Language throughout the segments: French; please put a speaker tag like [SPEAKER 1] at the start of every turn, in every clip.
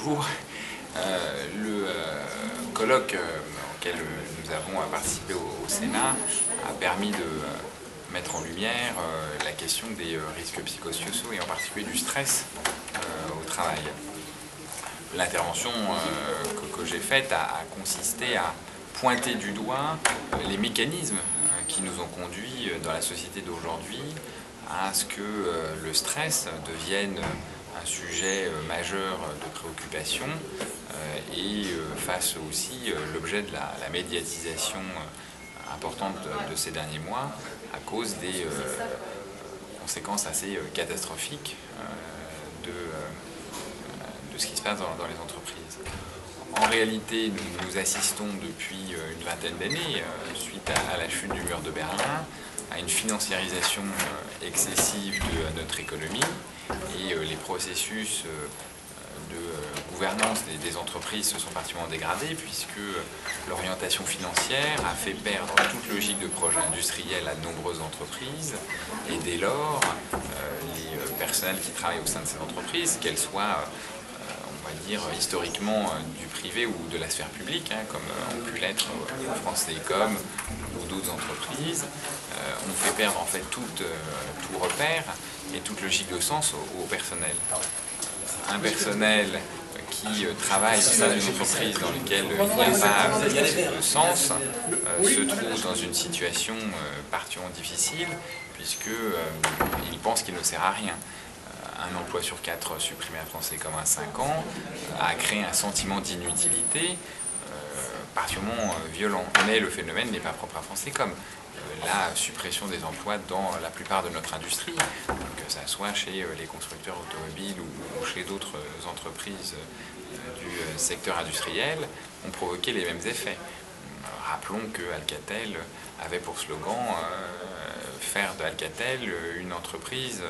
[SPEAKER 1] bonjour. Le colloque auquel nous avons participé au Sénat a permis de mettre en lumière la question des risques psychosociaux et en particulier du stress au travail. L'intervention que j'ai faite a consisté à pointer du doigt les mécanismes qui nous ont conduits dans la société d'aujourd'hui à ce que le stress devienne un sujet majeur de préoccupation et fasse aussi l'objet de la médiatisation importante de ces derniers mois à cause des conséquences assez catastrophiques de ce qui se passe dans les entreprises. En réalité, nous assistons depuis une vingtaine d'années, suite à la chute du mur de Berlin, à une financiarisation excessive de notre économie et les processus de gouvernance des entreprises se sont particulièrement dégradés puisque l'orientation financière a fait perdre toute logique de projet industriel à de nombreuses entreprises et dès lors, les personnels qui travaillent au sein de ces entreprises, qu'elles soient on va dire historiquement du privé ou de la sphère publique, comme ont pu l'être France Télécom ou d'autres entreprises, on fait perdre en fait tout repère et toute logique de sens au personnel. Un personnel qui travaille au sein d'une entreprise dans laquelle il n'y a pas de sens se trouve dans une situation particulièrement difficile puisqu'il pense qu'il ne sert à rien. Un emploi sur 4 supprimé à France Télécom à 5 ans a créé un sentiment d'inutilité particulièrement violent. Mais le phénomène n'est pas propre à France Télécom. La suppression des emplois dans la plupart de notre industrie, que ce soit chez les constructeurs automobiles ou chez d'autres entreprises du secteur industriel, ont provoqué les mêmes effets. Rappelons que Alcatel avait pour slogan faire de Alcatel une entreprise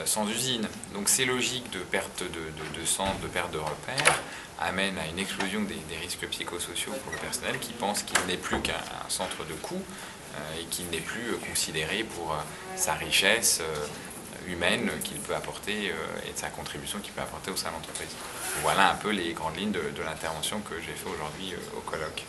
[SPEAKER 1] sans usine. Donc ces logiques de perte de sens, de perte de repères, amènent à une explosion des risques psychosociaux pour le personnel qui pense qu'il n'est plus qu'un centre de coût et qu'il n'est plus considéré pour sa richesse humaine qu'il peut apporter et de sa contribution qu'il peut apporter au sein de l'entreprise. Voilà un peu les grandes lignes de l'intervention que j'ai fait aujourd'hui au colloque.